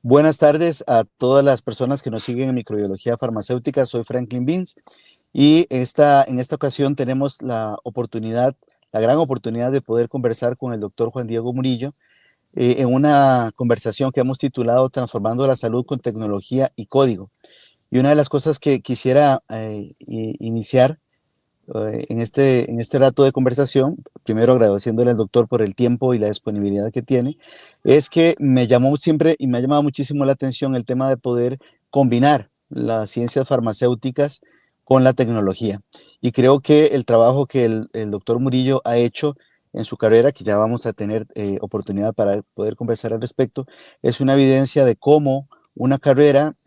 Buenas tardes a todas las personas que nos siguen en microbiología farmacéutica. Soy Franklin Beans y en esta ocasión tenemos la gran oportunidad de poder conversar con el doctor Juan Diego Murillo en una conversación que hemos titulado Transformando la salud con tecnología y código. Y una de las cosas que quisiera iniciar en este rato de conversación, primero agradeciéndole al doctor por el tiempo y la disponibilidad que tiene, es que me llamó siempre y me ha llamado muchísimo la atención el tema de poder combinar las ciencias farmacéuticas con la tecnología. Y creo que el trabajo que el doctor Murillo ha hecho en su carrera, que ya vamos a tener oportunidad para poder conversar al respecto, es una evidencia de cómo una carrera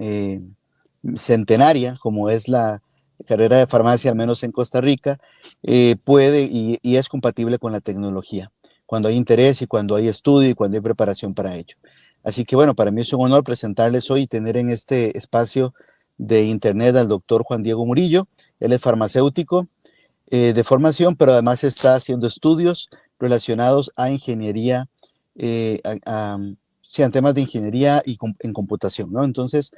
centenaria, como es la carrera de farmacia, al menos en Costa Rica, puede y es compatible con la tecnología, cuando hay interés y cuando hay estudio y cuando hay preparación para ello. Así que bueno, para mí es un honor presentarles hoy y tener en este espacio de internet al doctor Juan Diego Murillo. Él es farmacéutico de formación, pero además está haciendo estudios relacionados a ingeniería, sí, en temas de ingeniería y en computación, ¿no? Entonces,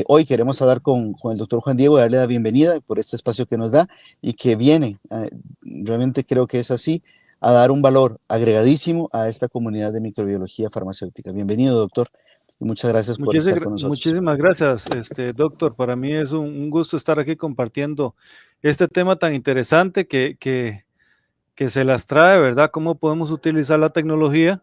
hoy queremos hablar con el doctor Juan Diego, darle la bienvenida por este espacio que nos da y que viene, realmente creo que es así, a dar un valor agregadísimo a esta comunidad de microbiología farmacéutica. Bienvenido, doctor, y muchas gracias por estar con nosotros. Muchísimas gracias, doctor. Para mí es un gusto estar aquí compartiendo este tema tan interesante que se las trae, ¿verdad? Cómo podemos utilizar la tecnología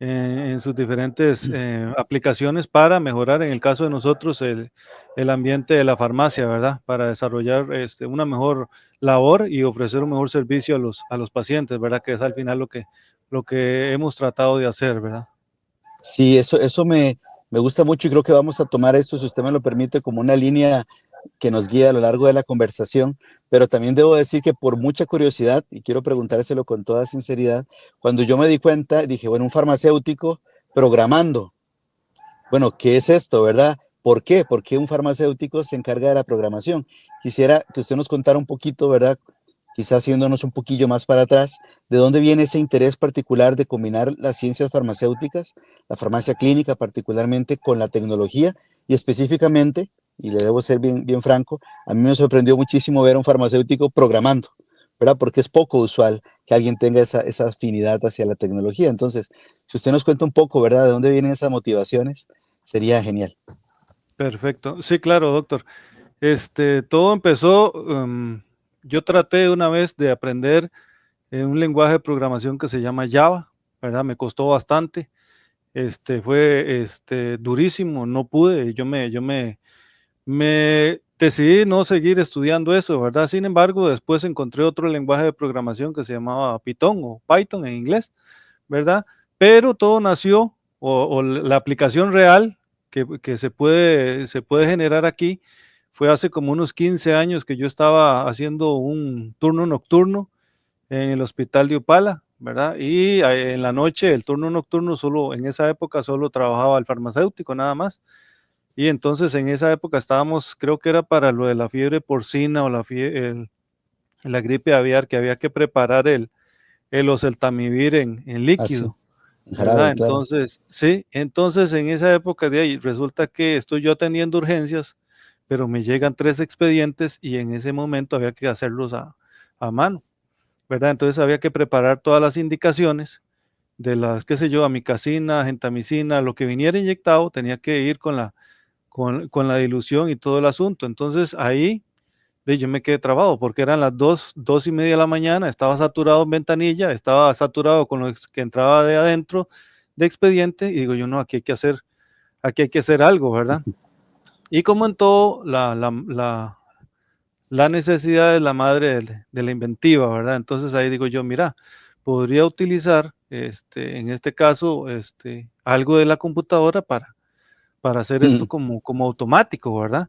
en sus diferentes aplicaciones para mejorar, en el caso de nosotros, el ambiente de la farmacia, ¿verdad? Para desarrollar una mejor labor y ofrecer un mejor servicio a los pacientes, ¿verdad? Que es al final lo que hemos tratado de hacer, ¿verdad? Sí, eso me gusta mucho y creo que vamos a tomar esto, si usted me lo permite, como una línea que nos guía a lo largo de la conversación, pero también debo decir que por mucha curiosidad, y quiero preguntárselo con toda sinceridad, cuando yo me di cuenta, dije, bueno, un farmacéutico programando, bueno, ¿qué es esto, verdad? ¿Por qué? ¿Por qué un farmacéutico se encarga de la programación? Quisiera que usted nos contara un poquito, ¿verdad? Quizás haciéndonos un poquillo más para atrás, ¿de dónde viene ese interés particular de combinar las ciencias farmacéuticas, la farmacia clínica particularmente, con la tecnología y específicamente, y le debo ser bien franco, a mí me sorprendió muchísimo ver a un farmacéutico programando, ¿verdad? Porque es poco usual que alguien tenga esa afinidad hacia la tecnología. Entonces, si usted nos cuenta un poco, ¿verdad? ¿De dónde vienen esas motivaciones? Sería genial. Perfecto. Sí, claro, doctor. Todo empezó, yo traté una vez de aprender un lenguaje de programación que se llama Java, ¿verdad? Me costó bastante. Fue durísimo, no pude, me decidí no seguir estudiando eso, ¿verdad? Sin embargo, después encontré otro lenguaje de programación que se llamaba Python o Python en inglés, ¿verdad? Pero todo nació, o la aplicación real que se puede generar aquí, fue hace como unos 15 años que yo estaba haciendo un turno nocturno en el hospital de Upala, ¿verdad? Y en la noche, el turno nocturno, solo en esa época solo trabajaba el farmacéutico, nada más. Y entonces en esa época estábamos, creo que era para lo de la fiebre porcina o la gripe aviar, que había que preparar el oseltamivir en Así, líquido, en ¿verdad? jarabe, claro. Entonces, sí, entonces en esa época de ahí resulta que estoy yo atendiendo urgencias, pero me llegan 3 expedientes y en ese momento había que hacerlos a mano, ¿verdad? Entonces había que preparar todas las indicaciones de las, qué sé yo, amicacina, gentamicina, lo que viniera inyectado, tenía que ir con la dilución y todo el asunto. Entonces ahí yo me quedé trabado porque eran las 2:30 de la mañana, estaba saturado en ventanilla, estaba saturado con lo que entraba de adentro de expediente y digo yo, no, aquí hay que hacer algo, ¿verdad? Y como en todo, la necesidad es la madre de la inventiva, ¿verdad? Entonces ahí digo yo, mira, podría utilizar, en este caso, algo de la computadora para hacer esto como automático, ¿verdad?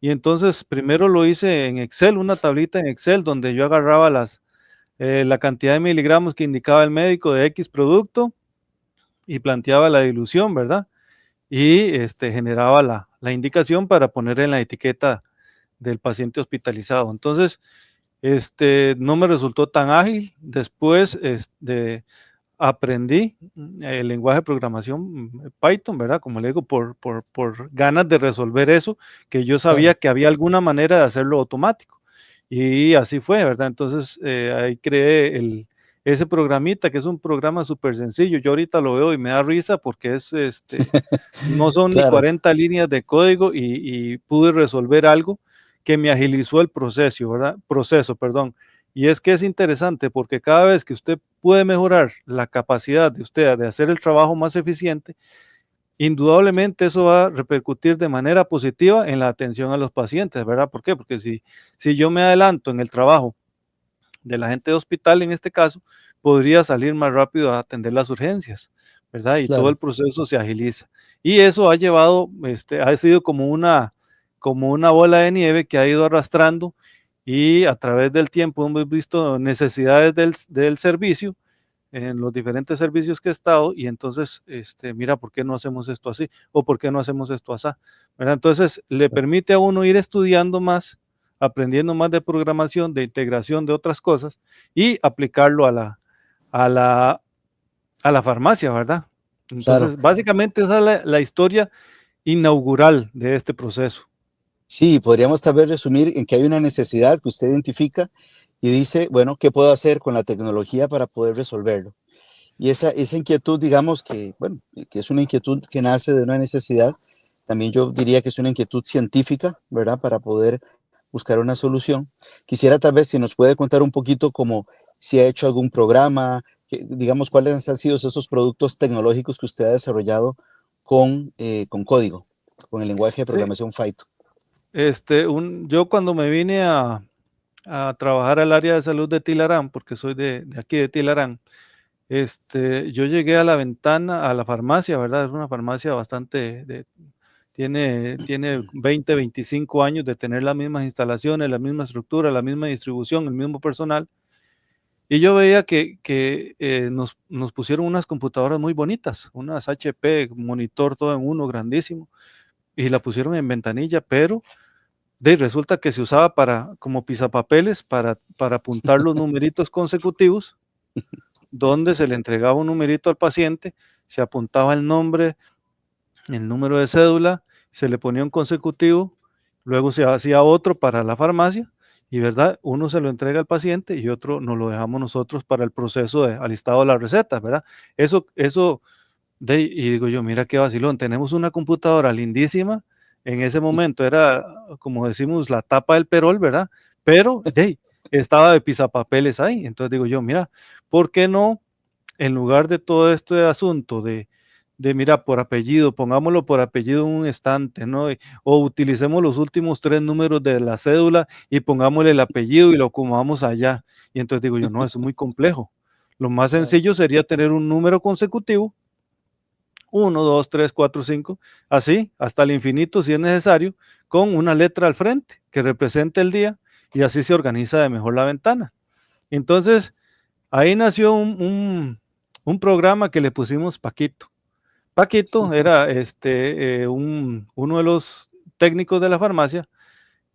Y entonces primero lo hice en Excel, una tablita en Excel donde yo agarraba la cantidad de miligramos que indicaba el médico de X producto y planteaba la dilución, ¿verdad? Y generaba la indicación para poner en la etiqueta del paciente hospitalizado. Entonces, no me resultó tan ágil. Después, aprendí el lenguaje de programación Python, ¿verdad? Como le digo, por ganas de resolver eso, que yo sabía Claro, que había alguna manera de hacerlo automático. Y así fue, ¿verdad? Entonces ahí creé ese programita, que es un programa súper sencillo. Yo ahorita lo veo y me da risa porque no son ni claro, 40 líneas de código y pude resolver algo que me agilizó el proceso, ¿verdad? Proceso, perdón. Y es que es interesante porque cada vez que usted puede mejorar la capacidad de usted de hacer el trabajo más eficiente, indudablemente eso va a repercutir de manera positiva en la atención a los pacientes, ¿verdad? ¿Por qué? Porque si yo me adelanto en el trabajo de la gente de hospital, en este caso, podría salir más rápido a atender las urgencias, ¿verdad? Y todo el claro, proceso se agiliza. Y eso ha llevado, ha sido como una bola de nieve que ha ido arrastrando y a través del tiempo hemos visto necesidades del servicio en los diferentes servicios que he estado y entonces, mira, ¿por qué no hacemos esto así? ¿O por qué no hacemos esto así? ¿Verdad? Entonces, le permite a uno ir estudiando más, aprendiendo más de programación, de integración de otras cosas y aplicarlo a la, a la farmacia, ¿verdad? claro. Entonces, básicamente esa es la historia inaugural de este proceso. Sí, podríamos tal vez resumir en que hay una necesidad que usted identifica y dice, bueno, ¿qué puedo hacer con la tecnología para poder resolverlo? Y esa inquietud, digamos que, bueno, que es una inquietud que nace de una necesidad, también yo diría que es una inquietud científica, ¿verdad? Para poder buscar una solución. Quisiera tal vez si nos puede contar un poquito como si ha hecho algún programa, digamos, cuáles han sido esos productos tecnológicos que usted ha desarrollado con código, con el lenguaje de Sí, programación Python. yo cuando me vine a trabajar al área de salud de Tilarán, porque soy de aquí de Tilarán, yo llegué a la ventana, a la farmacia, ¿verdad? Es una farmacia tiene 20, 25 años de tener las mismas instalaciones, la misma estructura, la misma distribución, el mismo personal. Y yo veía que nos pusieron unas computadoras muy bonitas, unas HP, monitor todo en uno, grandísimo, y la pusieron en ventanilla, pero resulta que se usaba como pisapapeles para apuntar los numeritos consecutivos donde se le entregaba un numerito al paciente, se apuntaba el nombre, el número de cédula, se le ponía un consecutivo, luego se hacía otro para la farmacia y, ¿verdad? Uno se lo entrega al paciente y otro nos lo dejamos nosotros para el proceso de alistado de las recetas, ¿verdad? Y digo yo, mira qué vacilón, tenemos una computadora lindísima, en ese momento era, como decimos, la tapa del perol, ¿verdad? Pero, estaba de pisapapeles ahí, entonces digo yo, mira, ¿por qué no en lugar de todo este asunto mira, por apellido, pongámoslo por apellido en un estante, ¿no? O utilicemos los últimos 3 números de la cédula y pongámosle el apellido y lo acomodamos allá. Y entonces digo yo, no, eso es muy complejo. Lo más Claro, sencillo sería tener un número consecutivo, 1, 2, 3, 4, 5, así, hasta el infinito si es necesario, con una letra al frente que represente el día y así se organiza de mejor la ventana. Entonces, ahí nació un programa que le pusimos Paquito. Paquito era uno de los técnicos de la farmacia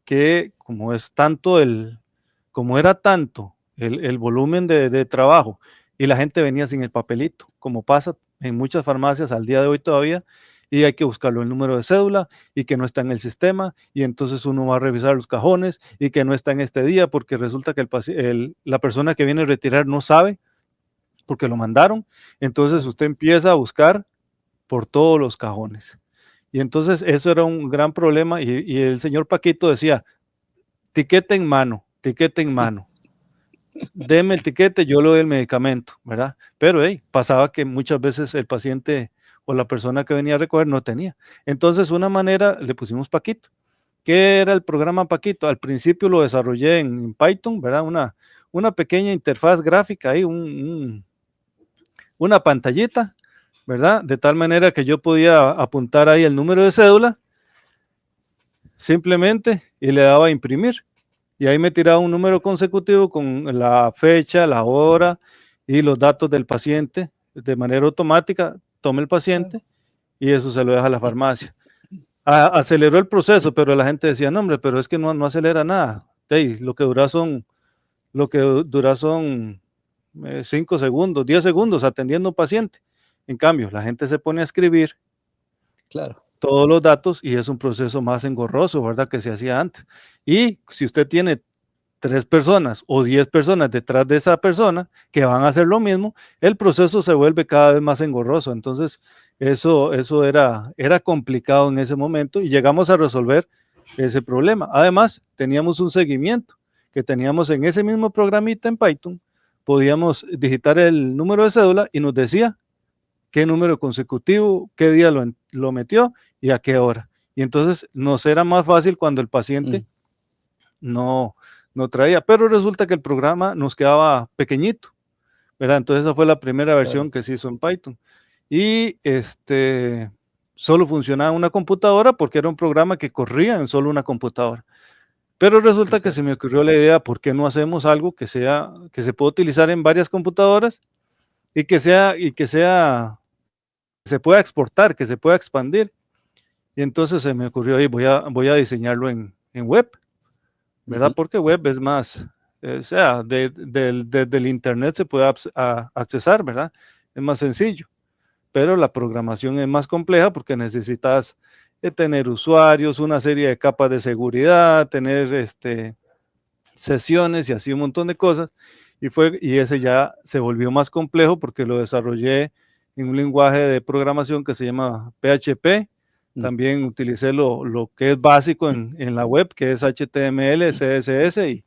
que como era tanto el volumen de trabajo y la gente venía sin el papelito, como pasa en muchas farmacias al día de hoy todavía, y hay que buscarlo el número de cédula y que no está en el sistema, y entonces uno va a revisar los cajones y que no está en este día porque resulta que la persona que viene a retirar no sabe porque lo mandaron, entonces claro. usted empieza a buscar por todos los cajones. Y entonces eso era un gran problema y el señor Paquito decía, tiquete en mano, deme el tiquete, yo le doy el medicamento, ¿verdad? Pero pasaba que muchas veces el paciente o la persona que venía a recoger no tenía. Entonces, una manera le pusimos Paquito. ¿Qué era el programa Paquito? Al principio lo desarrollé en Python, ¿verdad? Una pequeña interfaz gráfica ahí, una pantallita, ¿verdad? De tal manera que yo podía apuntar ahí el número de cédula simplemente y le daba a imprimir. Y ahí me tiraba un número consecutivo con la fecha, la hora y los datos del paciente de manera automática. Toma el Claro. paciente y eso se lo deja a la farmacia. Aceleró el proceso, pero la gente decía, no, hombre, pero es que no acelera nada. Lo que dura son 5 segundos, 10 segundos atendiendo a un paciente. En cambio, la gente se pone a escribir Claro, todos los datos y es un proceso más engorroso, ¿verdad? Que se hacía antes. Y si usted tiene 3 personas o 10 personas detrás de esa persona que van a hacer lo mismo, el proceso se vuelve cada vez más engorroso. Entonces, eso era complicado en ese momento y llegamos a resolver ese problema. Además, teníamos un seguimiento que teníamos en ese mismo programita en Python, podíamos digitar el número de cédula y nos decía qué número consecutivo, qué día lo metió y a qué hora. Y entonces nos era más fácil cuando el paciente no, no traía, pero resulta que el programa nos quedaba pequeñito, ¿verdad? Entonces esa fue la primera claro, versión que se hizo en Python. Y solo funcionaba en una computadora porque era un programa que corría en solo una computadora. Pero resulta que se me exacto. ocurrió la idea, ¿por qué no hacemos algo que se pueda utilizar en varias computadoras y se pueda exportar, que se pueda expandir? Y entonces se me ocurrió, y voy a diseñarlo en web, ¿verdad? Ujú, Porque web es más, o sea, desde el internet se puede accesar, ¿verdad? Es más sencillo, pero la programación es más compleja porque necesitas tener usuarios, una serie de capas de seguridad, tener sesiones y así un montón de cosas. Y ese ya se volvió más complejo porque lo desarrollé en un lenguaje de programación que se llama PHP. mm, También utilicé lo que es básico en la web, que es HTML, CSS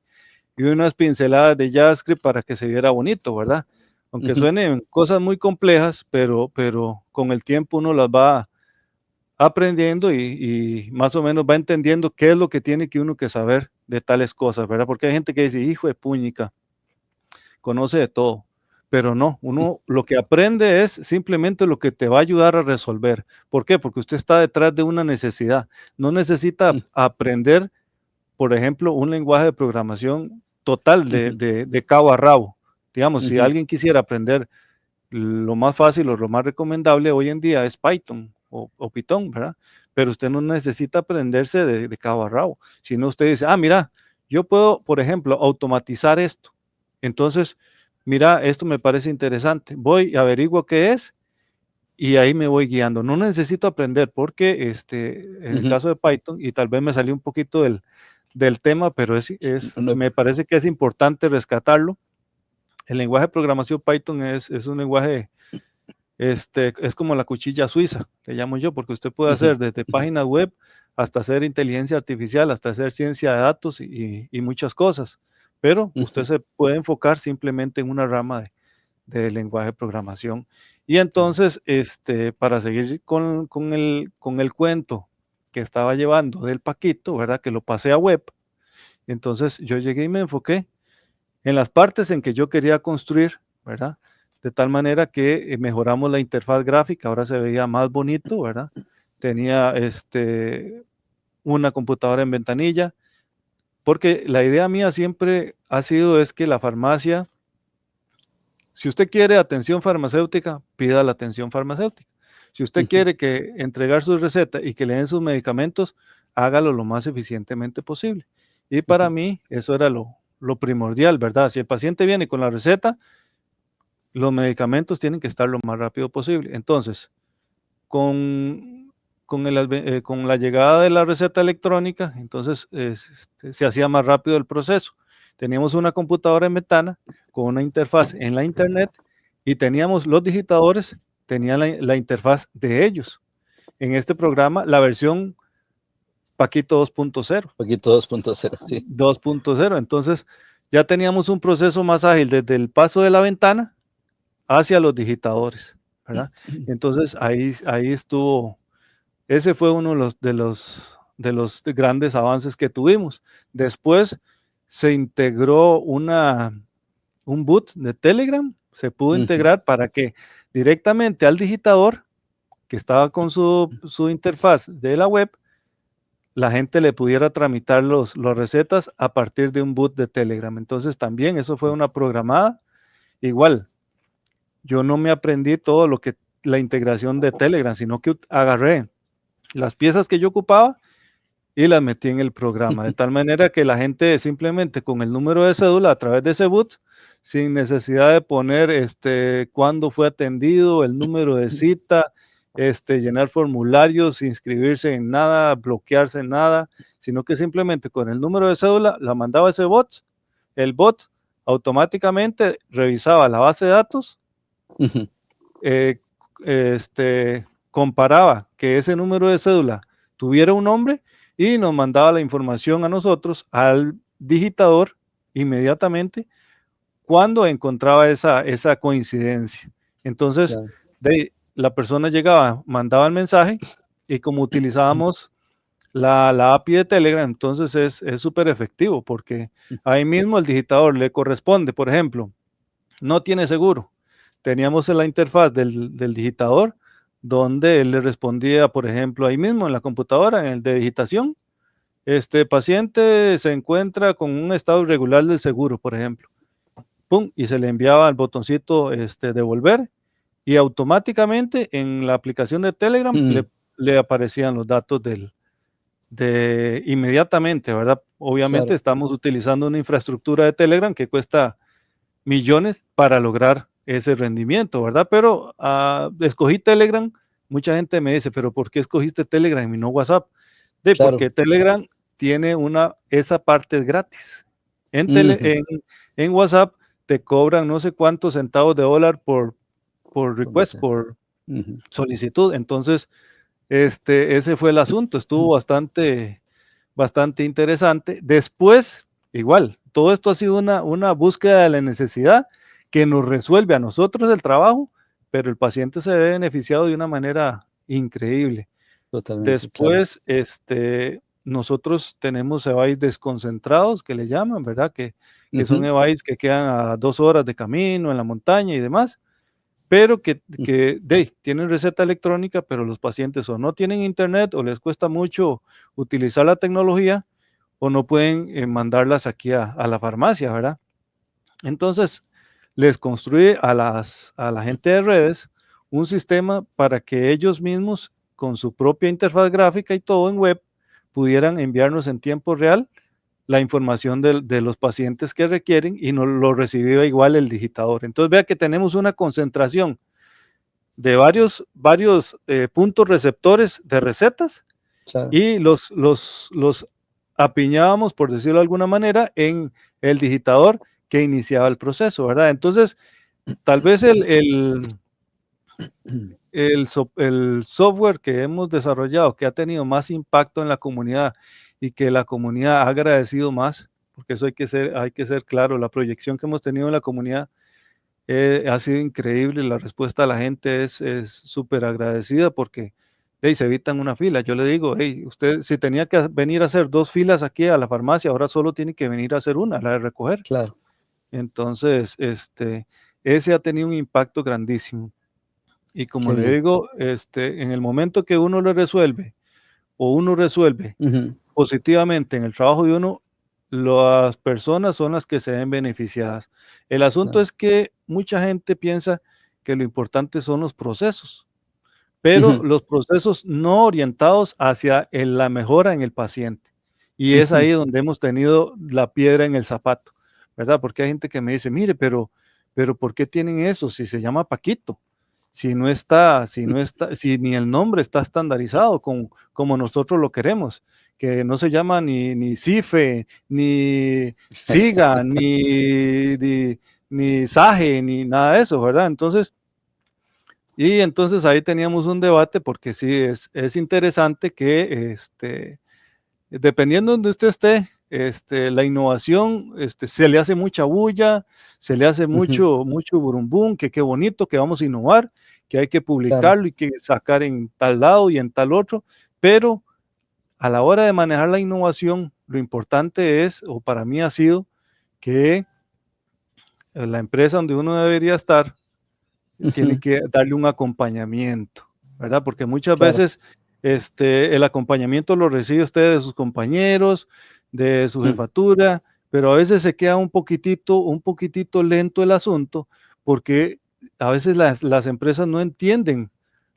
y unas pinceladas de JavaScript para que se viera bonito, ¿verdad? Aunque ujú. suenen cosas muy complejas, pero con el tiempo uno las va aprendiendo y más o menos va entendiendo qué es lo que tiene que uno que saber de tales cosas, ¿verdad? Porque hay gente que dice, hijo de puñica, conoce de todo, pero no, uno lo que aprende es simplemente lo que te va a ayudar a resolver. ¿Por qué? Porque usted está detrás de una necesidad. No necesita aprender, por ejemplo, un lenguaje de programación total Ujú, de cabo a rabo. Digamos, si ujú, alguien quisiera aprender lo más fácil o lo más recomendable hoy en día es Python o Python, ¿verdad? Pero usted no necesita aprenderse de cabo a rabo, sino usted dice, ah, mira, yo puedo, por ejemplo, automatizar esto. Entonces, mira, esto me parece interesante. Voy, averiguo qué es y ahí me voy guiando. No necesito aprender porque en el ujú. caso de Python, y tal vez me salió un poquito del tema, pero No, me parece que es importante rescatarlo. El lenguaje de programación Python es un lenguaje es como la cuchilla suiza, le llamo yo, porque usted puede ujú, hacer desde ujú, páginas web hasta hacer inteligencia artificial, hasta hacer ciencia de datos y muchas cosas, pero usted ujú. se puede enfocar simplemente en una rama de lenguaje de programación. Y Claro. entonces, para seguir con el cuento que estaba llevando del Paquito, ¿verdad? Que lo pasé a web, entonces yo llegué y me enfoqué en las partes en que yo quería construir, ¿verdad? De tal manera que mejoramos la interfaz gráfica, ahora se veía más bonito, ¿verdad? Tenía una computadora en ventanilla, porque la idea mía siempre ha sido es que la farmacia, si usted quiere atención farmacéutica, pida la atención farmacéutica. Si usted Ujú, quiere que entregar su receta y que le den sus medicamentos, hágalo lo más eficientemente posible. Y para ujú. mí eso era lo primordial, ¿verdad? Si el paciente viene con la receta, los medicamentos tienen que estar lo más rápido posible. Entonces, con, con la llegada de la receta electrónica, entonces se hacía más rápido el proceso. Teníamos una computadora en ventana con una interfaz en la internet y teníamos los digitadores, tenían la interfaz de ellos. En este programa, la versión Paquito 2.0. Poquito 2.0, sí. 2.0. Entonces, ya teníamos un proceso más ágil desde el paso de la ventana hacia los digitadores, ¿verdad? Entonces ahí estuvo, ese fue uno de los grandes avances que tuvimos. Después se integró un boot de Telegram, se pudo Ujú, integrar para que directamente al digitador que estaba con su interfaz de la web, la gente le pudiera tramitar las recetas a partir de un boot de Telegram. Entonces también eso fue una programada. Igual, yo no me aprendí todo lo que la integración de Telegram, sino que agarré las piezas que yo ocupaba y las metí en el programa, de tal manera que la gente simplemente con el número de cédula a través de ese boot, sin necesidad de poner cuándo fue atendido, el número de cita, llenar formularios, inscribirse en nada, bloquearse en nada, sino que simplemente con el número de cédula la mandaba ese bot, el bot automáticamente revisaba la base de datos, eh, comparaba que ese número de cédula tuviera un nombre y nos mandaba la información a nosotros, al digitador, inmediatamente, cuando encontraba esa coincidencia. Entonces, claro. la persona llegaba, mandaba el mensaje y como utilizábamos la API de Telegram, entonces es súper efectivo porque ahí mismo el digitador le corresponde, por ejemplo, no tiene seguro. Teníamos en la interfaz del digitador donde él le respondía, por ejemplo, ahí mismo en la computadora, en el de digitación, este paciente se encuentra con un estado irregular del seguro, por ejemplo. Pum, y se le enviaba el botoncito devolver y automáticamente en la aplicación de Telegram le aparecían los datos de inmediatamente, ¿verdad? Obviamente Claro. estamos utilizando una infraestructura de Telegram que cuesta millones para lograr ese rendimiento, ¿verdad? Pero escogí Telegram, mucha gente me dice, pero ¿por qué escogiste Telegram y no WhatsApp? Porque Claro. Telegram tiene esa parte es gratis. En, tele, Ujú. en WhatsApp te cobran no sé cuántos centavos de dólar por Por request, mensaje. por Ujú. solicitud. Entonces, ese fue el asunto. Estuvo bastante interesante. Después, igual, todo esto ha sido una búsqueda de la necesidad que nos resuelve a nosotros el trabajo, pero el paciente se ve beneficiado de una manera increíble. Totalmente, claro. Después, nosotros tenemos EVAIS desconcentrados, que le llaman, ¿verdad? Que son Ujú. EVAIS que quedan a 2 horas de camino en la montaña y demás, pero tienen receta electrónica, pero los pacientes o no tienen internet o les cuesta mucho utilizar la tecnología o no pueden mandarlas aquí a la farmacia, ¿verdad? Entonces, les construye a la gente de redes un sistema para que ellos mismos, con su propia interfaz gráfica y todo en web, pudieran enviarnos en tiempo real la información de los pacientes que requieren y nos lo recibía igual el digitador. Entonces, vea que tenemos una concentración de varios puntos receptores de recetas Claro. y los apiñábamos, por decirlo de alguna manera, en el digitador que iniciaba el proceso, ¿verdad? Entonces, tal vez el software que hemos desarrollado, que ha tenido más impacto en la comunidad y que la comunidad ha agradecido más, porque eso hay que ser claro, la proyección que hemos tenido en la comunidad ha sido increíble, la respuesta de la gente es súper agradecida porque hey, se evitan una fila. Yo le digo, hey, usted si tenía que venir a hacer 2 filas aquí a la farmacia, ahora solo tiene que venir a hacer una, la de recoger. Claro. Entonces, ese ha tenido un impacto grandísimo. Y como Qué le bien. digo, en el momento que uno le resuelve o uno resuelve Ujú. positivamente en el trabajo de uno, las personas son las que se ven beneficiadas. El asunto Claro. es que mucha gente piensa que lo importante son los procesos, pero Ujú. los procesos no orientados hacia la mejora en el paciente. Y es Ujú. ahí donde hemos tenido la piedra en el zapato, ¿verdad? Porque hay gente que me dice, mire, pero ¿por qué tienen eso si se llama Paquito? Si ni el nombre está estandarizado como nosotros lo queremos, que no se llama ni CIFE, ni SIGA, ni SAGE, ni nada de eso, ¿verdad? Entonces ahí teníamos un debate porque sí, es interesante que dependiendo de donde usted esté, la innovación se le hace mucha bulla, se le hace Ujú. mucho burumbum, que qué bonito, que vamos a innovar, que hay que Claro. publicarlo y que sacar en tal lado y en tal otro, pero a la hora de manejar la innovación, lo importante es, o para mí ha sido, que la empresa donde uno debería estar tiene Ujú. que darle un acompañamiento, ¿verdad? Porque muchas Claro. veces el acompañamiento lo recibe usted de sus compañeros, de su Mm. jefatura, pero a veces se queda un poquitito lento el asunto porque a veces las empresas no entienden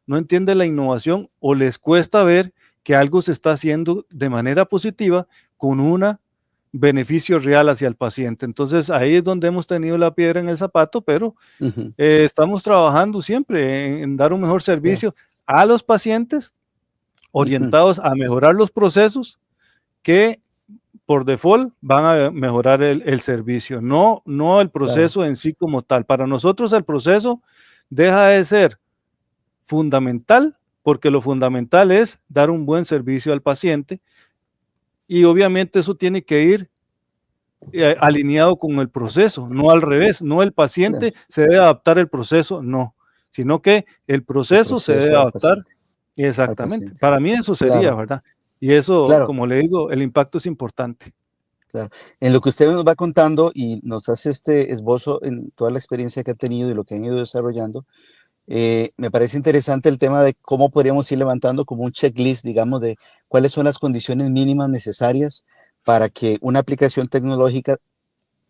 la innovación o les cuesta ver que algo se está haciendo de manera positiva con un beneficio real hacia el paciente. Entonces ahí es donde hemos tenido la piedra en el zapato, pero Ujú, estamos trabajando siempre en dar un mejor claro, servicio a los pacientes, ujú, orientados a mejorar los procesos que por default van a mejorar el servicio, no el claro, proceso en sí como tal. Para nosotros el proceso deja de ser fundamental, porque lo fundamental es dar un buen servicio al paciente y obviamente eso tiene que ir alineado con el proceso, no al revés, no el claro. paciente se debe adaptar el proceso, no, sino que el El proceso se debe proceso adaptar al exactamente. paciente. Para mí eso sería, Claro, ¿verdad? Y eso, claro, como le digo, el impacto es importante. claro. En lo que usted nos va contando y nos hace este esbozo en toda la experiencia que ha tenido y lo que han ido desarrollando, me parece interesante el tema de cómo podríamos ir levantando como un checklist, digamos, de cuáles son las condiciones mínimas necesarias para que una aplicación tecnológica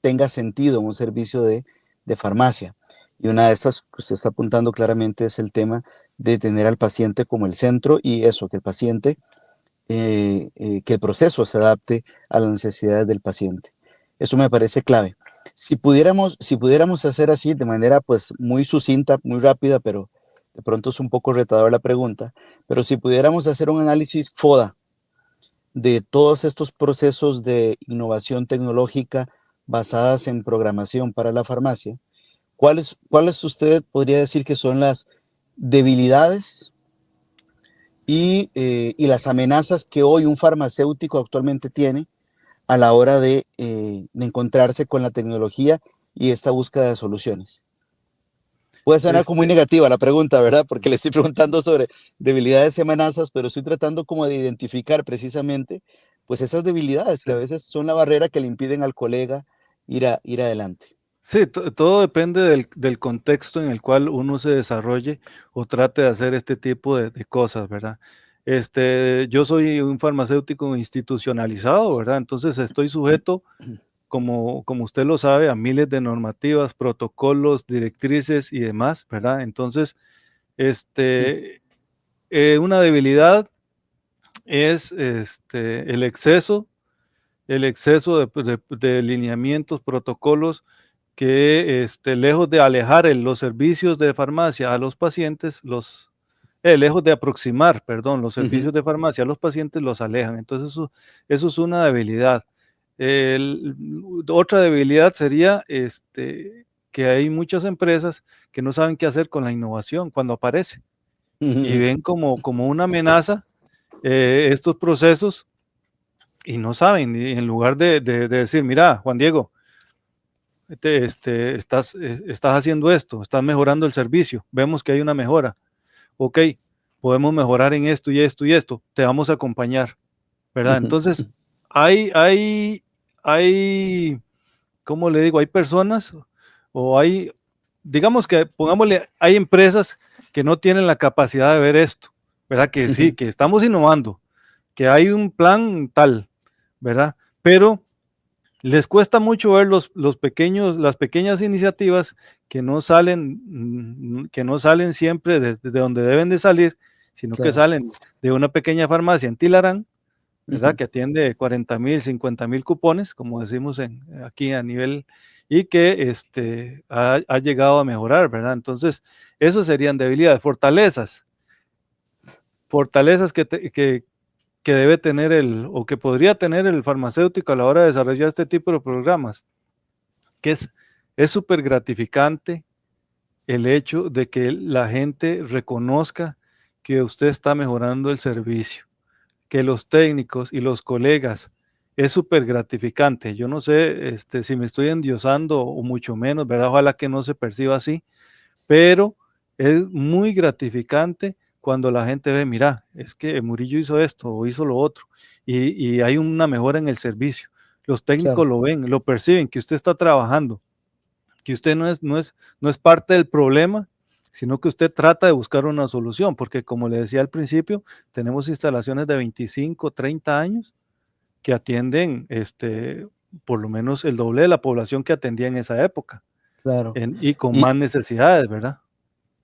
tenga sentido en un servicio de farmacia. Y una de estas que usted está apuntando claramente es el tema de tener al paciente como el centro y eso, que el paciente, que el proceso se adapte a las necesidades del paciente. Eso me parece clave. Si pudiéramos hacer así de manera pues muy sucinta, muy rápida, pero de pronto es un poco retador la pregunta, pero si pudiéramos hacer un análisis FODA de todos estos procesos de innovación tecnológica basadas en programación para la farmacia, ¿cuáles usted podría decir que son las debilidades y las amenazas que hoy un farmacéutico actualmente tiene a la hora de encontrarse con la tecnología y esta búsqueda de soluciones? Puede sonar como muy Este, negativa la pregunta, ¿verdad? Porque le estoy preguntando sobre debilidades y amenazas, pero estoy tratando como de identificar precisamente pues esas debilidades que a sí. veces son la barrera que le impiden al colega ir adelante. Sí, todo depende del contexto en el cual uno se desarrolle o trate de hacer este tipo de cosas, ¿verdad? Yo soy un farmacéutico institucionalizado, ¿verdad? Entonces estoy sujeto, como usted lo sabe, a miles de normativas, protocolos, directrices y demás, ¿verdad? Entonces, Mm, este, una debilidad es el exceso de lineamientos, protocolos que lejos de alejar los servicios de farmacia a los pacientes, lejos de aproximar, perdón, los ujú, servicios de farmacia a los pacientes, los alejan. Entonces eso es una debilidad. Otra debilidad sería que hay muchas empresas que no saben qué hacer con la innovación cuando aparece y ujú, ven como una amenaza estos procesos y no saben, y en lugar de decir, mira, Juan Diego, estás haciendo esto, estás mejorando el servicio, vemos que hay una mejora, ok, podemos mejorar en esto y esto y esto, te vamos a acompañar, ¿verdad? ujú, Entonces, hay, ¿cómo le digo? Hay personas o digamos que pongámosle, hay empresas que no tienen la capacidad de ver esto, ¿verdad? Que sí, ujú, que estamos innovando, que hay un plan tal, ¿verdad? Pero les cuesta mucho ver las pequeñas iniciativas que no salen siempre de donde deben de salir, sino que claro, salen de una pequeña farmacia en Tilarán, ¿verdad? ujú, Que atiende 40,000, 50,000 cupones, como decimos aquí a nivel, y que ha llegado a mejorar, ¿verdad? Entonces, esas serían debilidades. Fortalezas que debe tener o que podría tener el farmacéutico a la hora de desarrollar este tipo de programas, que es súper gratificante el hecho de que la gente reconozca que usted está mejorando el servicio, que los técnicos y los colegas, es súper gratificante. Yo no sé si me estoy endiosando o mucho menos, ¿verdad? Ojalá que no se perciba así, pero es muy gratificante cuando la gente ve, mira, es que Murillo hizo esto o hizo lo otro y hay una mejora en el servicio. Los técnicos claro, lo ven, lo perciben, que usted está trabajando, que usted no es parte del problema, sino que usted trata de buscar una solución, porque como le decía al principio, tenemos instalaciones de 25, 30 años que atienden por lo menos el doble de la población que atendía en esa época claro. y con Y, más necesidades, ¿verdad?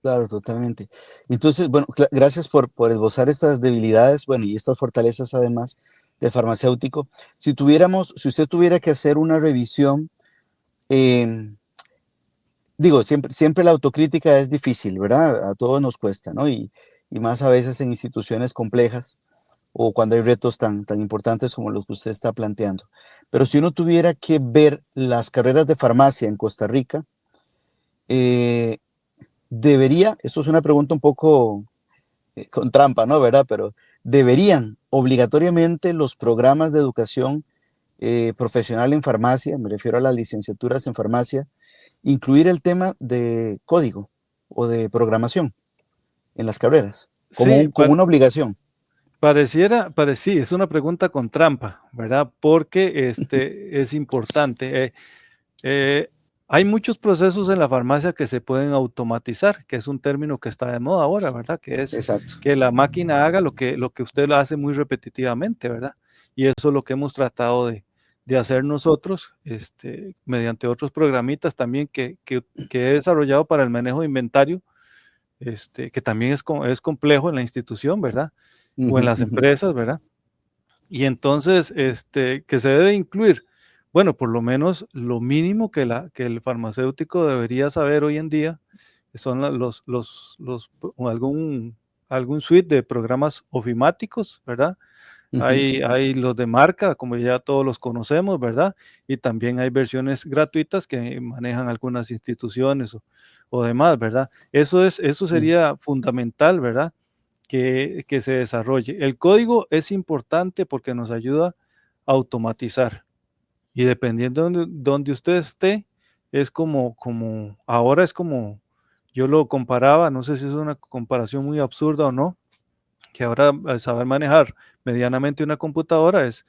Claro, totalmente. Entonces, bueno, gracias por esbozar estas debilidades, bueno, y estas fortalezas además del farmacéutico. Si usted tuviera que hacer una revisión, em, digo, siempre la autocrítica es difícil, ¿verdad? A todos nos cuesta, ¿no? Y más a veces en instituciones complejas o cuando hay retos tan importantes como los que usted está planteando. Pero si uno tuviera que ver las carreras de farmacia en Costa Rica, eh, eso es una pregunta un poco con trampa, ¿no? ¿Verdad? Pero deberían obligatoriamente los programas de educación profesional en farmacia, me refiero a las licenciaturas en farmacia, incluir el tema de código o de programación en las carreras, Sí, como una obligación. sí, es una pregunta con trampa, ¿verdad? Porque es importante. Eh, hay muchos procesos en la farmacia que se pueden automatizar, que es un término que está de moda ahora, ¿verdad? Que es Exacto. que la máquina haga lo que usted lo hace muy repetitivamente, ¿verdad? Y eso es lo que hemos tratado de hacer nosotros, mediante otros programitas también que he desarrollado para el manejo de inventario, que también es complejo en la institución, ¿verdad? O en Ujú, las ujú, empresas, ¿verdad? Y entonces, ¿que se debe incluir? Bueno, por lo menos lo mínimo que el farmacéutico debería saber hoy en día son o algún suite de programas ofimáticos, ¿verdad? ujú, Hay los de marca, como ya todos los conocemos, ¿verdad? Y también hay versiones gratuitas que manejan algunas instituciones o demás, ¿verdad? Eso mm, sería fundamental, ¿verdad? Que se desarrolle. El código es importante porque nos ayuda a automatizar y dependiendo donde usted esté, es ahora es como, yo lo comparaba, no sé si es una comparación muy absurda o no, que ahora saber manejar medianamente una computadora es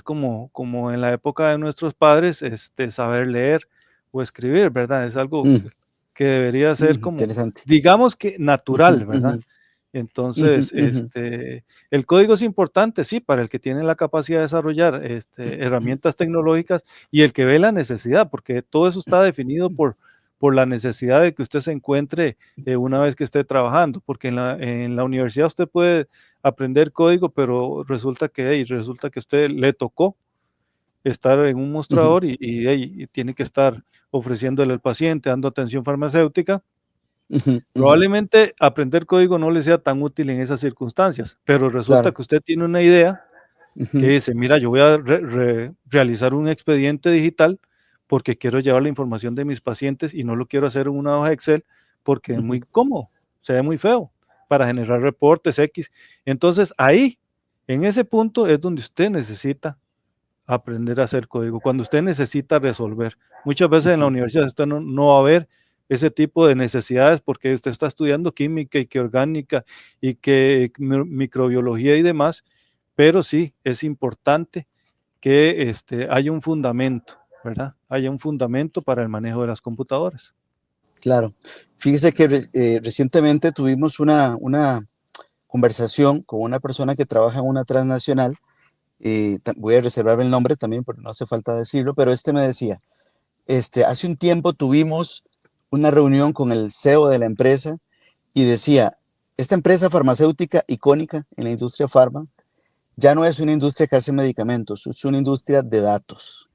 como en la época de nuestros padres, saber leer o escribir, ¿verdad? Es algo mm, que debería ser como, interesante. digamos que Ujú, natural, ujú, ¿verdad? ujú, Entonces, ujú, el código es importante, sí, para el que tiene la capacidad de desarrollar herramientas tecnológicas y el que ve la necesidad, porque todo eso está definido por la necesidad de que usted se encuentre una vez que esté trabajando, porque en la universidad usted puede aprender código, pero resulta que a usted le tocó estar en un ujú, mostrador y tiene que estar ofreciéndole al paciente, dando atención farmacéutica. ujú, ujú, Probablemente aprender código no le sea tan útil en esas circunstancias, pero resulta claro. que usted tiene una idea que Ujú, dice, mira, yo voy a realizar un expediente digital porque quiero llevar la información de mis pacientes y no lo quiero hacer en una hoja Excel porque es ujú, muy cómodo, se ve muy feo para generar reportes X. Entonces ahí, en ese punto es donde usted necesita aprender a hacer código, cuando usted necesita resolver. Muchas veces en la ujú, universidad usted no va a ver ese tipo de necesidades porque usted está estudiando química y que orgánica y que microbiología y demás, pero sí es importante que haya un fundamento, ¿verdad? Haya un fundamento para el manejo de las computadoras. claro. Fíjese que recientemente tuvimos una conversación con una persona que trabaja en una transnacional. Voy a reservar el nombre también, porque no hace falta decirlo, pero este me decía, hace un tiempo tuvimos una reunión con el CEO de la empresa y decía, esta empresa farmacéutica icónica en la industria farma ya no es una industria que hace medicamentos, es una industria de datos,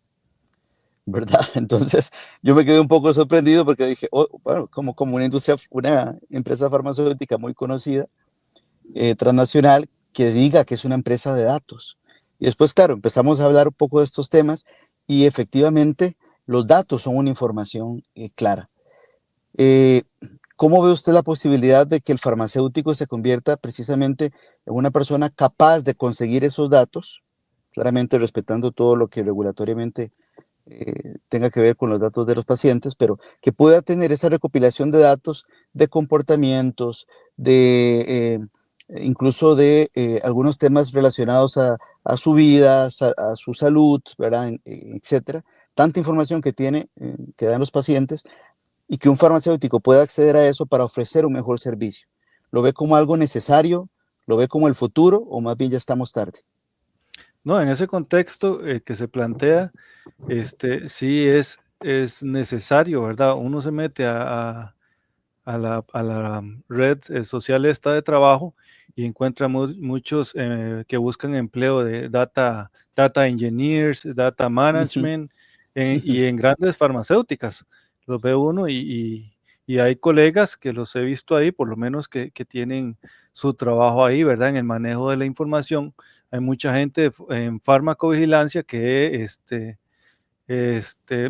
¿verdad? Entonces yo me quedé un poco sorprendido porque dije, oh, bueno, como una empresa farmacéutica muy conocida, transnacional, que diga que es una empresa de datos. Y después, claro, empezamos a hablar un poco de estos temas y efectivamente los datos son una información clara. Eh, ¿Cómo ve usted la posibilidad de que el farmacéutico se convierta precisamente en una persona capaz de conseguir esos datos, claramente respetando todo lo que regulatoriamente tenga que ver con los datos de los pacientes, pero que pueda tener esa recopilación de datos de comportamientos, incluso de algunos temas relacionados a su vida, a su salud, ¿verdad? Etcétera? Tanta información que dan los pacientes y que un farmacéutico pueda acceder a eso para ofrecer un mejor servicio. ¿Lo ve como algo necesario? ¿Lo ve como el futuro o más bien ya estamos tarde? No, en ese contexto que se plantea, sí es necesario, ¿verdad? Uno se mete a la red social esta de trabajo y encuentra muchos que buscan empleo de data engineers, data Ujú, management ujú, y en grandes farmacéuticas. Los ve uno y hay colegas que los he visto ahí, por lo menos que tienen su trabajo ahí, ¿verdad? En el manejo de la información. Hay mucha gente en farmacovigilancia que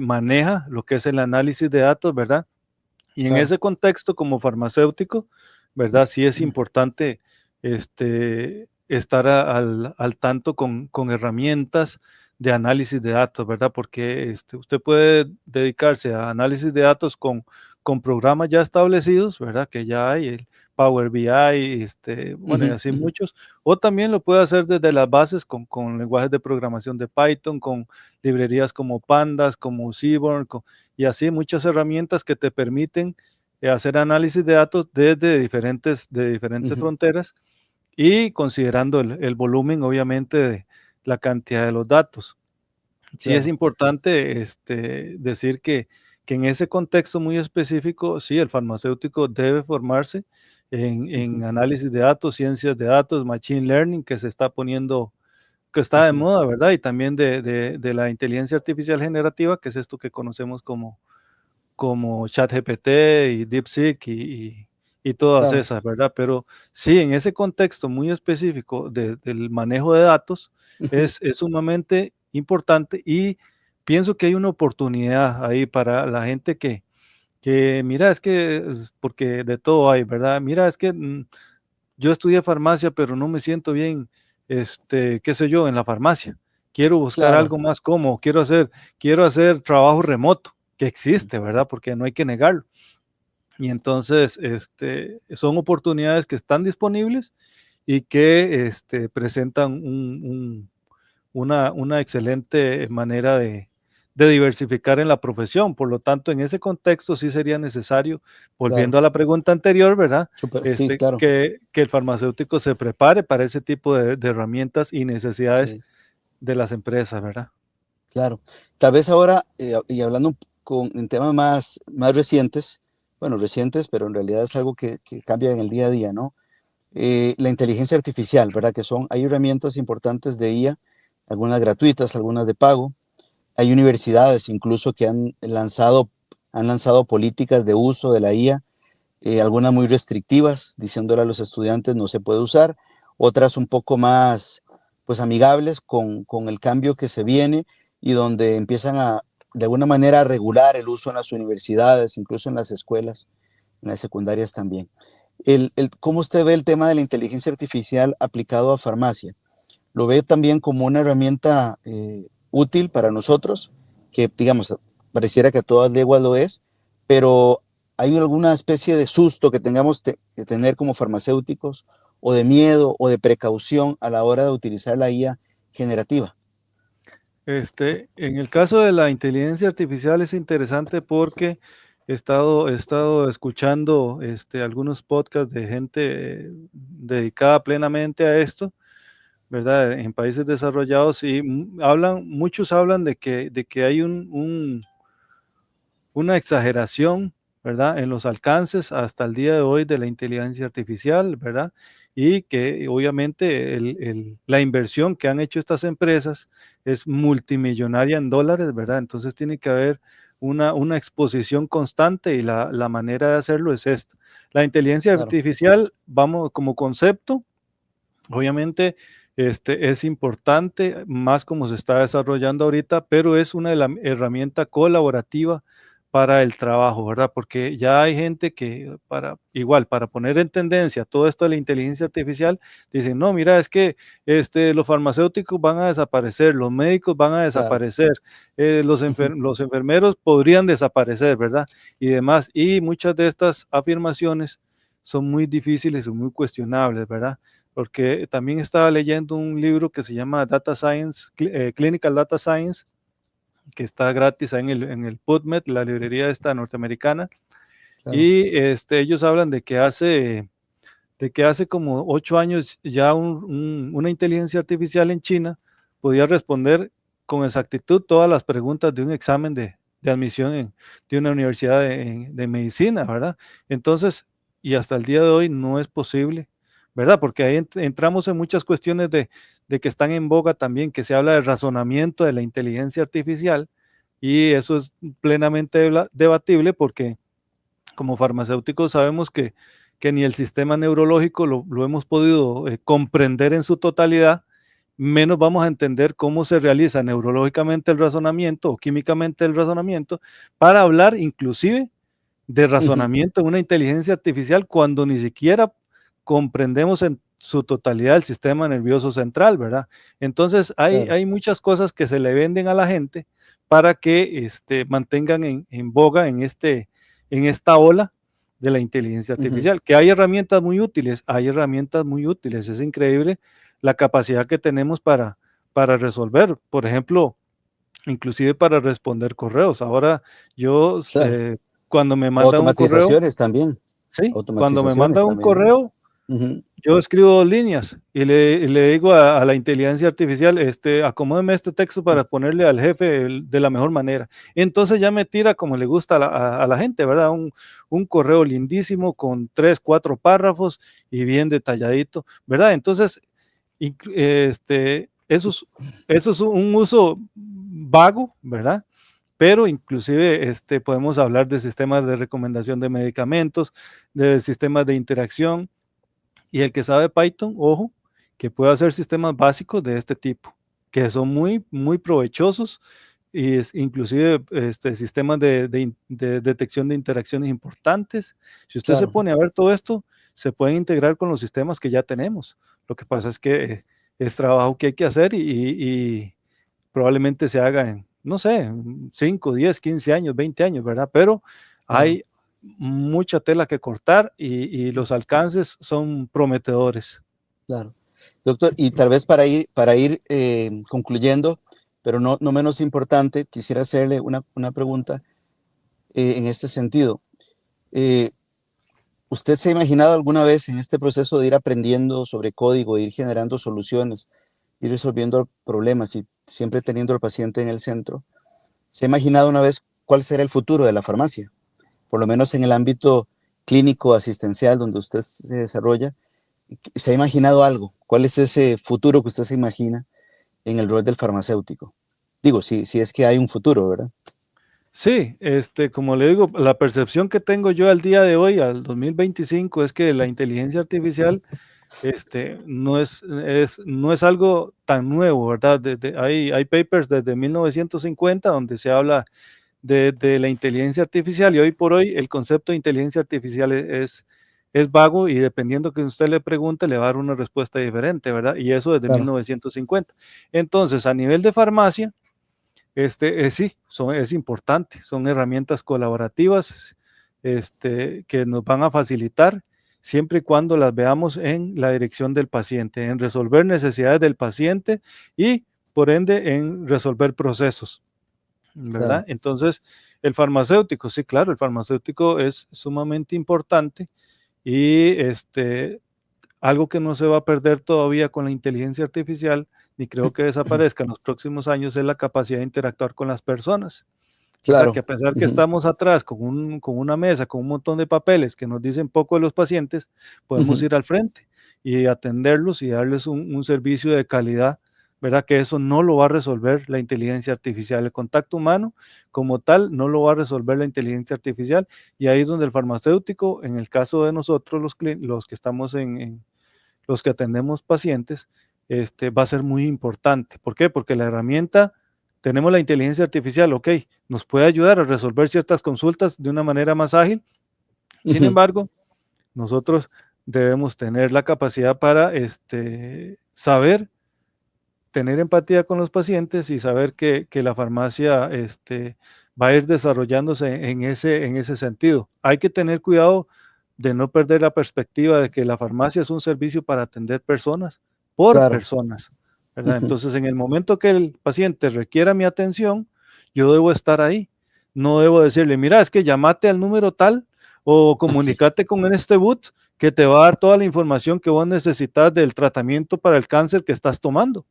maneja lo que es el análisis de datos, ¿verdad? Y en claro. ese contexto, como farmacéutico, ¿verdad? Sí es importante estar al tanto con herramientas de análisis de datos, ¿verdad? Porque usted puede dedicarse a análisis de datos con programas ya establecidos, ¿verdad? Que ya hay el Power BI, bueno, y Ujú, así ujú, muchos. O también lo puede hacer desde las bases con lenguajes de programación de Python, con librerías como Pandas, como Seaborn, y así muchas herramientas que te permiten hacer análisis de datos desde diferentes ujú, fronteras y considerando el volumen, obviamente, de la cantidad de los datos. Sí es claro. importante decir que en ese contexto muy específico, sí, el farmacéutico debe formarse en Ujú, análisis de datos, ciencias de datos, machine learning, que se está poniendo, que está de ujú, moda, ¿verdad? Y también de la inteligencia artificial generativa, que es esto que conocemos como ChatGPT y DeepSeek y todas claro. esas, ¿verdad? Pero sí, en ese contexto muy específico del manejo de datos Ujú, es sumamente importante y pienso que hay una oportunidad ahí para la gente que mira, es que, porque de todo hay, ¿verdad? Mira, es que yo estudié farmacia, pero no me siento bien, qué sé yo, en la farmacia. Quiero buscar claro. algo más cómodo, quiero hacer trabajo remoto, que existe, ¿verdad? Porque no hay que negarlo. Y entonces, son oportunidades que están disponibles y que presentan una excelente manera de diversificar en la profesión. Por lo tanto, en ese contexto sí sería necesario, Claro. volviendo a la pregunta anterior, ¿verdad? Súper, sí, claro. Que el farmacéutico se prepare para ese tipo de herramientas y necesidades Sí, de las empresas, ¿verdad? claro. Tal vez ahora, y hablando en temas más recientes, bueno, recientes, pero en realidad es algo que cambia en el día a día, ¿no? La inteligencia artificial, ¿verdad? Hay herramientas importantes de IA, algunas gratuitas, algunas de pago. Hay universidades incluso que han lanzado políticas de uso de la IA, algunas muy restrictivas, diciéndole a los estudiantes no se puede usar, otras un poco más, pues, amigables con el cambio que se viene y donde empiezan de alguna manera, a regular el uso en las universidades, incluso en las escuelas, en las secundarias también. ¿Cómo usted ve el tema de la inteligencia artificial aplicado a farmacia? ¿Lo ve también como una herramienta útil para nosotros? Que, digamos, pareciera que a todas leguas lo es, pero ¿hay alguna especie de susto que tengamos que tener como farmacéuticos, o de miedo o de precaución a la hora de utilizar la IA generativa? En el caso de la inteligencia artificial es interesante porque he estado escuchando algunos podcasts de gente dedicada plenamente a esto, ¿verdad? En países desarrollados y muchos hablan de que hay una exageración, ¿verdad? En los alcances hasta el día de hoy de la inteligencia artificial, ¿verdad? Y que obviamente la inversión que han hecho estas empresas es multimillonaria en dólares, ¿verdad? Entonces tiene que haber una exposición constante y la manera de hacerlo es esta. La inteligencia Claro, artificial, vamos, como concepto, obviamente, es importante, más como se está desarrollando ahorita, pero es una herramienta colaborativa para el trabajo, ¿verdad? Porque ya hay gente que para poner en tendencia todo esto de la inteligencia artificial, dicen, no, mira, es que los farmacéuticos van a desaparecer, los médicos van a claro. desaparecer, Ujú, los enfermeros podrían desaparecer, ¿verdad? Y demás. Y muchas de estas afirmaciones son muy difíciles y muy cuestionables, ¿verdad? Porque también estaba leyendo un libro que se llama Data Science, Clinical Data Science, que está gratis ahí en el PubMed, la librería esta norteamericana, claro, y ellos hablan de que hace como 8 años ya una inteligencia artificial en China podía responder con exactitud todas las preguntas de un examen de de admisión de una universidad de medicina, ¿verdad? Entonces, y hasta el día de hoy no es posible, ¿verdad? Porque ahí entramos en muchas cuestiones de que están en boga también, que se habla del razonamiento de la inteligencia artificial, y eso es plenamente debatible porque como farmacéuticos sabemos que ni el sistema neurológico lo hemos podido comprender en su totalidad, menos vamos a entender cómo se realiza neurológicamente el razonamiento o químicamente el razonamiento para hablar inclusive de Ujú, razonamiento en una inteligencia artificial cuando ni siquiera comprendemos en su totalidad el sistema nervioso central, ¿verdad? Entonces claro. hay muchas cosas que se le venden a la gente para que mantengan en boga en esta ola de la inteligencia Ujú, artificial. Que hay herramientas muy útiles, hay herramientas muy útiles. Es increíble la capacidad que tenemos para resolver. Por ejemplo, inclusive para responder correos. Ahora yo, claro. cuando me O mandan un correo, automatizaciones también. sí, cuando me Automatizaciones mandan un también. correo, Ujú, yo escribo 2 líneas y le digo a la inteligencia artificial, acomódeme este texto para ponerle al jefe de la mejor manera. Entonces ya me tira como le gusta a la gente, ¿verdad? Un correo lindísimo con 3, 4 párrafos y bien detalladito, ¿verdad? Entonces, eso es un uso vago, ¿verdad? Pero inclusive podemos hablar de sistemas de recomendación de medicamentos, de sistemas de interacción, y el que sabe Python, ojo, que puede hacer sistemas básicos de este tipo, que son muy, muy provechosos y inclusive sistemas de detección de interacciones importantes. Si usted se claro. pone a ver todo esto, se pueden integrar con los sistemas que ya tenemos. Lo que pasa es que es trabajo que hay que hacer y probablemente se haga en, no sé, 5, 10, 15 años, 20 años, ¿verdad? Pero Claro. hay mucha tela que cortar y los alcances son prometedores. Claro. Doctor, y tal vez para ir concluyendo, pero no menos importante, quisiera hacerle una pregunta en este sentido. Eh, ¿Usted se ha imaginado alguna vez en este proceso de ir aprendiendo sobre código, de ir generando soluciones, ir resolviendo problemas y siempre teniendo al paciente en el centro? ¿Se ha imaginado una vez cuál será el futuro de la farmacia? Por lo menos en el ámbito clínico asistencial donde usted se desarrolla. ¿Se ha imaginado algo? ¿Cuál es ese futuro que usted se imagina en el rol del farmacéutico? Digo, si es que hay un futuro, ¿verdad? Sí, como le digo, la percepción que tengo yo al día de hoy, al 2025, es que la inteligencia artificial no es algo tan nuevo, ¿verdad? Hay papers desde 1950 donde se habla de la inteligencia artificial y hoy por hoy el concepto de inteligencia artificial es vago y dependiendo que usted le pregunte le va a dar una respuesta diferente, ¿verdad? Y eso desde Claro, 1950. Entonces, a nivel de farmacia, sí, es importante, son herramientas colaborativas que nos van a facilitar siempre y cuando las veamos en la dirección del paciente, en resolver necesidades del paciente y por ende en resolver procesos. claro. ¿Verdad? Entonces, el farmacéutico, sí, claro, el farmacéutico es sumamente importante y algo que no se va a perder todavía con la inteligencia artificial, ni creo que desaparezca en los próximos años, es la capacidad de interactuar con las personas, ¿verdad? Que Claro. a pesar que Ujú, estamos atrás con una mesa, con un montón de papeles que nos dicen poco de los pacientes, podemos ujú, ir al frente y atenderlos y darles un servicio de calidad, ¿verdad? Que eso no lo va a resolver la inteligencia artificial. El contacto humano como tal no lo va a resolver la inteligencia artificial y ahí es donde el farmacéutico, en el caso de nosotros los que estamos los que atendemos pacientes, va a ser muy importante. ¿Por qué? Porque la herramienta, tenemos la inteligencia artificial, ok, nos puede ayudar a resolver ciertas consultas de una manera más ágil. Sin ujú, embargo, nosotros debemos tener la capacidad para saber tener empatía con los pacientes y saber que la farmacia va a ir desarrollándose en ese sentido. Hay que tener cuidado de no perder la perspectiva de que la farmacia es un servicio para atender personas por claro. personas, ¿verdad? Ujú, Entonces, en el momento que el paciente requiera mi atención, yo debo estar ahí. No debo decirle, mira, es que llamate al número tal o sí, comunícate con este boot que te va a dar toda la información que vos necesitas del tratamiento para el cáncer que estás tomando.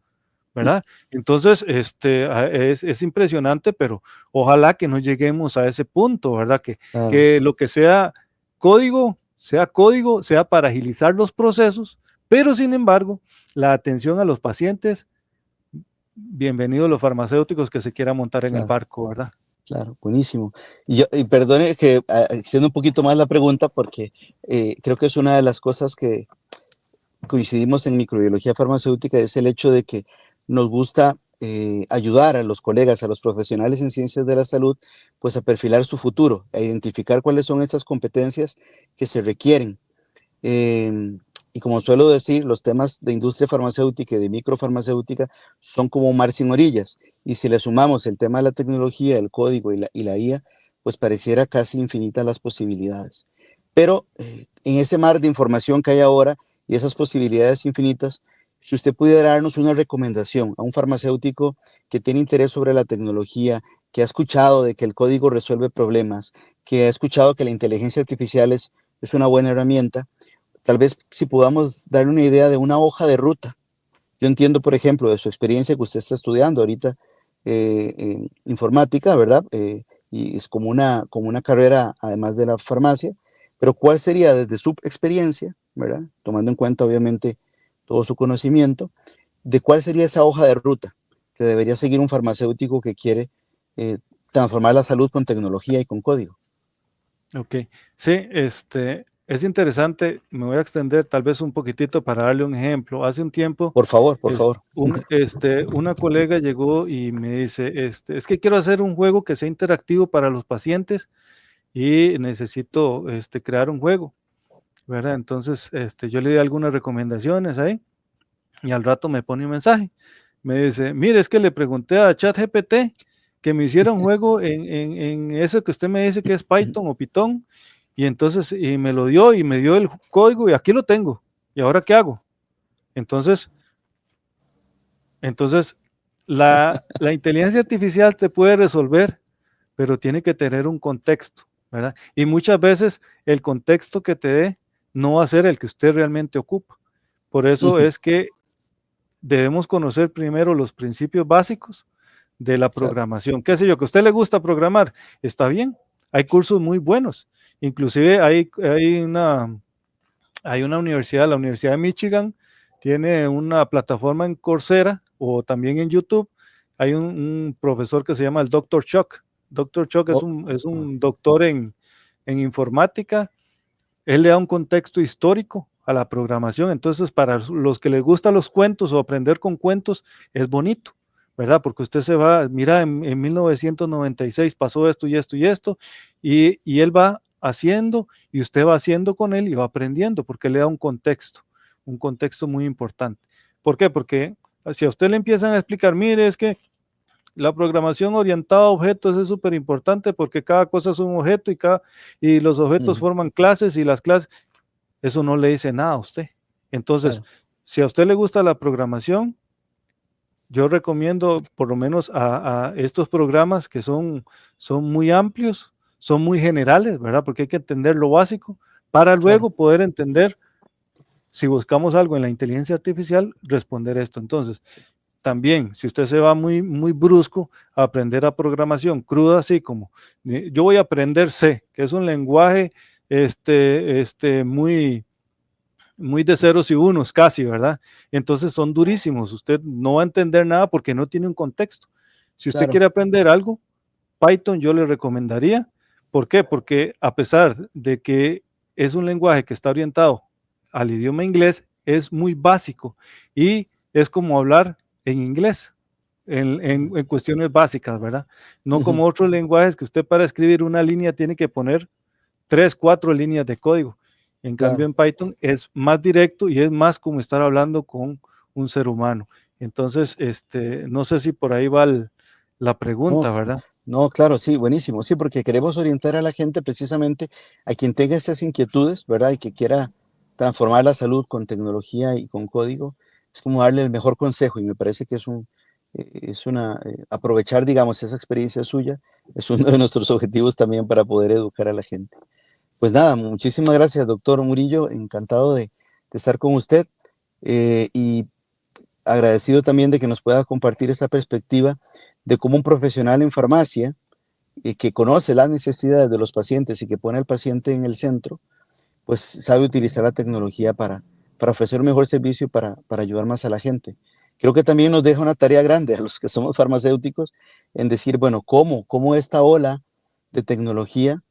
¿verdad? Entonces, es impresionante, pero ojalá que no lleguemos a ese punto, ¿verdad? Claro, Que lo que sea código, sea para agilizar los procesos, pero sin embargo, la atención a los pacientes, bienvenidos los farmacéuticos que se quieran montar en el claro, barco, ¿verdad? claro, buenísimo. Y perdone que extiendo un poquito más la pregunta porque creo que es una de las cosas que coincidimos en microbiología farmacéutica, es el hecho de que nos gusta ayudar a los colegas, a los profesionales en ciencias de la salud, pues a perfilar su futuro, a identificar cuáles son estas competencias que se requieren. Y como suelo decir, los temas de industria farmacéutica y de microfarmacéutica son como un mar sin orillas. Y si le sumamos el tema de la tecnología, el código y la IA, pues pareciera casi infinitas las posibilidades. Pero en ese mar de información que hay ahora y esas posibilidades infinitas, si usted pudiera darnos una recomendación a un farmacéutico que tiene interés sobre la tecnología, que ha escuchado de que el código resuelve problemas, que ha escuchado que la inteligencia artificial es una buena herramienta, tal vez si podamos darle una idea de una hoja de ruta. Yo entiendo, por ejemplo, de su experiencia que usted está estudiando ahorita en informática, ¿verdad? Y es como una carrera además de la farmacia, pero ¿cuál sería desde su experiencia, ¿verdad? Tomando en cuenta obviamente todo su conocimiento, de cuál sería esa hoja de ruta que debería seguir un farmacéutico que quiere transformar la salud con tecnología y con código? Ok, sí, es interesante, me voy a extender tal vez un poquitito para darle un ejemplo. Hace un tiempo, Por favor. una colega llegó y me dice, es que quiero hacer un juego que sea interactivo para los pacientes y necesito crear un juego, ¿verdad? Entonces, yo le di algunas recomendaciones ahí y al rato me pone un mensaje. Me dice, mire, es que le pregunté a ChatGPT que me hiciera un juego en eso que usted me dice que es Python o Python, y entonces y me lo dio y me dio el código y aquí lo tengo. ¿Y ahora qué hago? Entonces, entonces la inteligencia artificial te puede resolver, pero tiene que tener un contexto, ¿verdad? Y muchas veces el contexto que te dé no va a ser el que usted realmente ocupa. Por eso es que debemos conocer primero los principios básicos de la Claro. programación. Qué sé yo, que a usted le gusta programar, está bien. Hay cursos muy buenos. Inclusive hay una universidad, la Universidad de Michigan, tiene una plataforma en Coursera o también en YouTube. Hay un profesor que se llama el Dr. Chuck. Dr. Chuck Oh, es un doctor en informática. Él le da un contexto histórico a la programación. Entonces, para los que les gustan los cuentos o aprender con cuentos, es bonito, ¿verdad? Porque usted se va, mira, en 1996 pasó esto y esto y esto, y él va haciendo y usted va haciendo con él y va aprendiendo, porque le da un contexto muy importante. ¿Por qué? Porque si a usted le empiezan a explicar, mire, es que la programación orientada a objetos es súper importante porque cada cosa es un objeto y los objetos ujú, forman clases y las clases, eso no le dice nada a usted. Entonces, claro, si a usted le gusta la programación, yo recomiendo por lo menos a estos programas que son muy amplios, son muy generales, ¿verdad? Porque hay que entender lo básico para claro. luego poder entender, si buscamos algo en la inteligencia artificial, responder esto. Entonces, también, si usted se va muy brusco a aprender a programación cruda, así como yo voy a aprender C, que es un lenguaje muy de ceros y unos casi, ¿verdad? Entonces son durísimos. Usted no va a entender nada porque no tiene un contexto. Si usted Claro, quiere aprender algo, Python yo le recomendaría. ¿Por qué? Porque a pesar de que es un lenguaje que está orientado al idioma inglés, es muy básico y es como hablar en inglés. En cuestiones básicas, ¿verdad? No ujú, como otros lenguajes que usted para escribir una línea tiene que poner 3, 4 líneas de código. En cambio, claro. en Python es más directo y es más como estar hablando con un ser humano. Entonces, no sé si por ahí va la No, pregunta, ¿verdad? no, claro, sí, buenísimo. Sí, porque queremos orientar a la gente precisamente a quien tenga estas inquietudes, ¿verdad? Y que quiera transformar la salud con tecnología y con código. Es como darle el mejor consejo y me parece que aprovechar, digamos, esa experiencia suya es uno de nuestros objetivos también para poder educar a la gente. Pues nada, muchísimas gracias, doctor Murillo. Encantado de estar con usted. Y agradecido también de que nos pueda compartir esa perspectiva de cómo un profesional en farmacia que conoce las necesidades de los pacientes y que pone al paciente en el centro, pues sabe utilizar la tecnología para ofrecer un mejor servicio y para ayudar más a la gente. Creo que también nos deja una tarea grande a los que somos farmacéuticos en decir, bueno, ¿cómo esta ola de tecnología,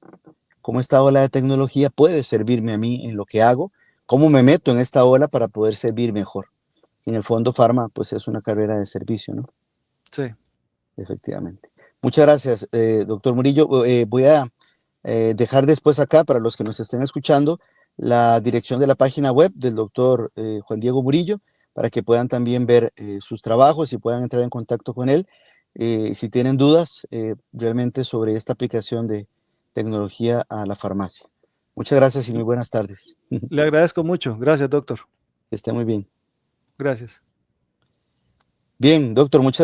cómo esta ola de tecnología puede servirme a mí en lo que hago? ¿Cómo me meto en esta ola para poder servir mejor? En el fondo, farma, pues es una carrera de servicio, ¿no? Sí. Efectivamente. Muchas gracias, doctor Murillo. Voy a dejar después acá, para los que nos estén escuchando, la dirección de la página web del doctor Juan Diego Murillo, para que puedan también ver sus trabajos y puedan entrar en contacto con él. Si tienen dudas realmente sobre esta aplicación de tecnología a la farmacia. Muchas gracias y muy buenas tardes. Le agradezco mucho. Gracias, doctor. Que esté muy bien. Gracias. Bien, doctor, muchas